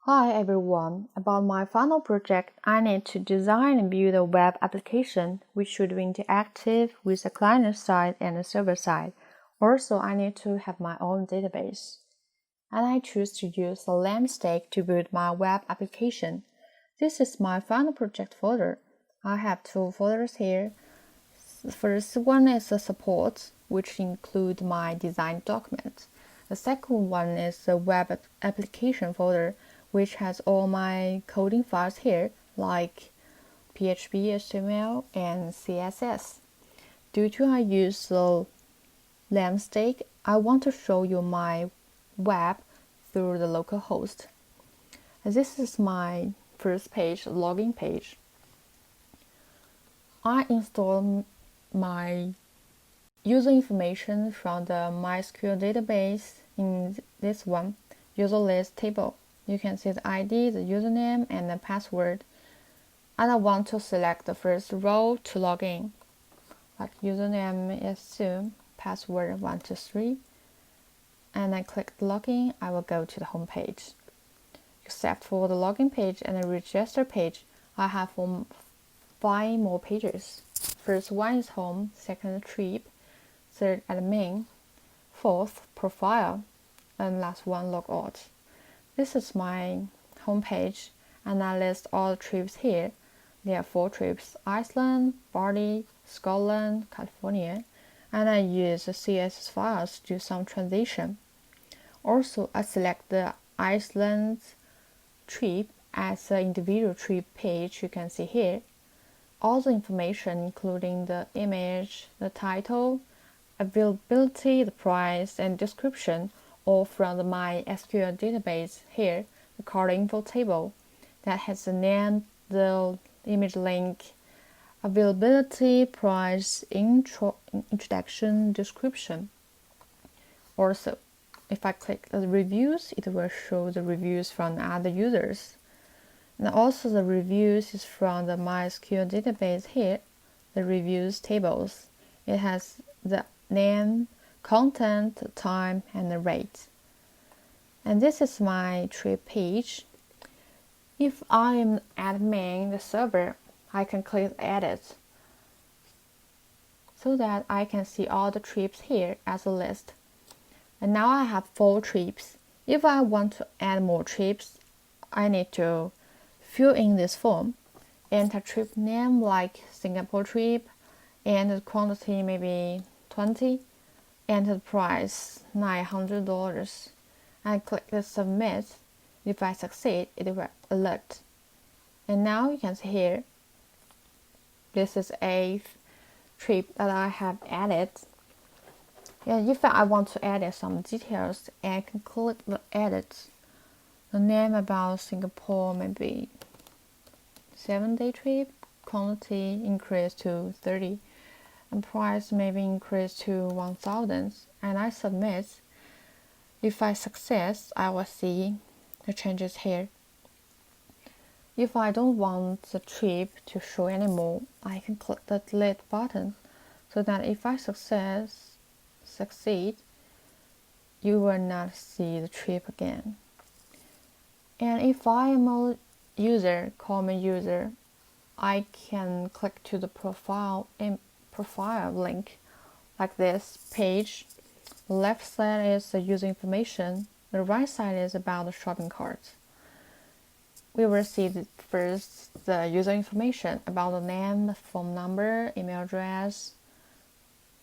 Hi everyone. About my final project, I need to design and build a web application which should be interactive with the client side and the server side. Also, I need to have my own database. And I choose to use the LAMP to build my web application. This is my final project folder. I have two folders here. The first one is the support, which include my design document. The second one is the web application folder, which has all my coding files here, like PHP, HTML, and CSS. Due to I use the LAMP stack, I want to show you my web through the local host. This is my first page, login page. I install my user information from the MySQL database in this one, user list table. You can see the ID, the username, and the password. And I want to select the first row to log in. Like username is Sue, password 123. And I click login, I will go to the home page. Except for the login page and the register page, I have 5 more pages. First one is home, second trip, third admin, fourth profile, and last one logout. This is my home page, and I list all the trips here. There are 4 trips: Iceland, Bali, Scotland, California, and I use the CSS files to do some transition. Also, I select the Iceland trip as an individual trip page you can see here. All the information, including the image, the title, availability, the price, and description, all from the MySQL database here, the card info table that has the name, the image link, availability, price, introduction, description. Also, if I click the reviews, it will show the reviews from other users. And also the reviews is from the MySQL database here, the reviews tables. It has the name, content, time, and the rate. And this is my trip page. If I am admin the server, I can click edit so that I can see all the trips here as a list. And now I have 4 trips. If I want to add more trips, I need to fill in this form, enter trip name like Singapore trip, and the quantity maybe 20, enter the price $900, and click the submit. If I succeed, it will alert. And now you can see here, this is a trip that I have added. And if I want to add some details, I can click the edit. The name about Singapore, maybe 7-day trip, quantity increased to 30, and price maybe increased to 1,000, and I submit. If I success, I will see the changes here. If I don't want the trip to show anymore, I can click the delete button so that if I succeed, you will not see the trip again. And if I am a user, common user, I can click to the profile link like this page. The left side is the user information, the right side is about the shopping cart. We will see first the user information about the name, the phone number, email address,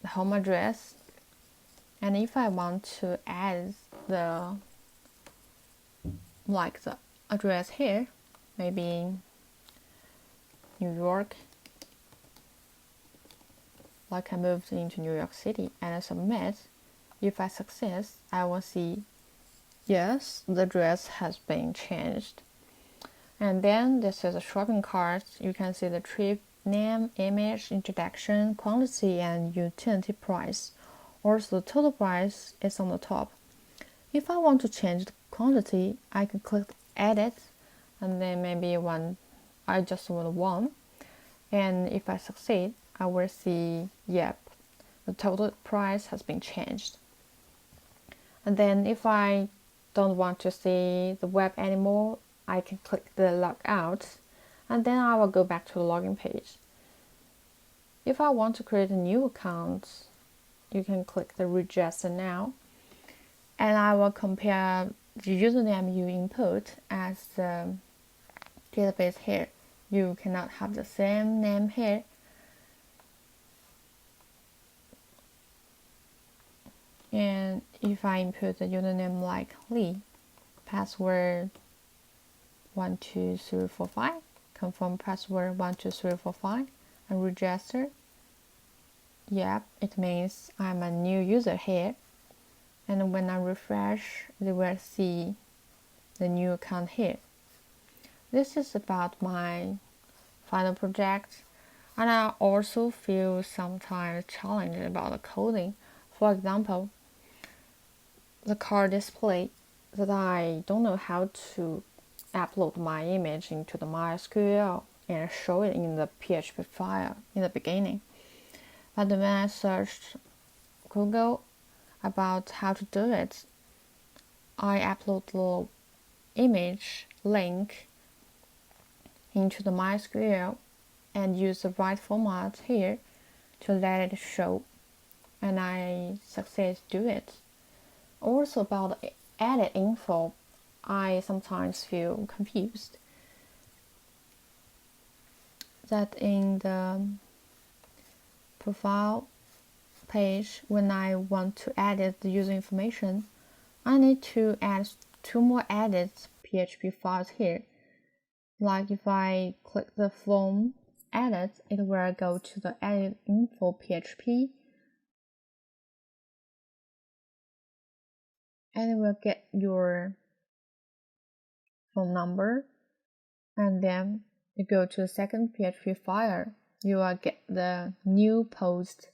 the home address. And if I want to add the address here, maybe New York, like I moved into New York City, and I submit. If I success, I will see yes, the address has been changed. And then this is a shopping cart. You can see the trip name, image, introduction, quantity, and utility price. Also, the total price is on the top. If I want to change the quantity, I can click edit, and then maybe I just want 1. And if I succeed, I will see, yep, the total price has been changed. And then if I don't want to see the web anymore, I can click the log out, and then I will go back to the login page. If I want to create a new account, you can click the register now, and I will compare the username you input as the database here. You cannot have the same name here. And if I input the username like Lee, password 12345, confirm password 12345, and register. Yep, it means I'm a new user here. And when I refresh, they will see the new account here. This is about my final project, and I also feel sometimes challenged about the coding. For example, the car display that I don't know how to upload my image into the MySQL and show it in the PHP file in the beginning. But when I searched Google about how to do it, I upload the image link into the MySQL and use the right format here to let it show, and I succeed to do it. Also about the edit info, I sometimes feel confused. That in the profile page, when I want to edit the user information, I need to add 2 more edit PHP files here. Like if I click the form edit, it will go to the edit info PHP, and it will get your phone number, and then you go to the second PHP file, you will get the new post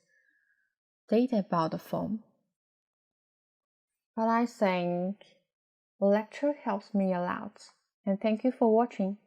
data about the form. But I think the lecture helps me a lot, and thank you for watching.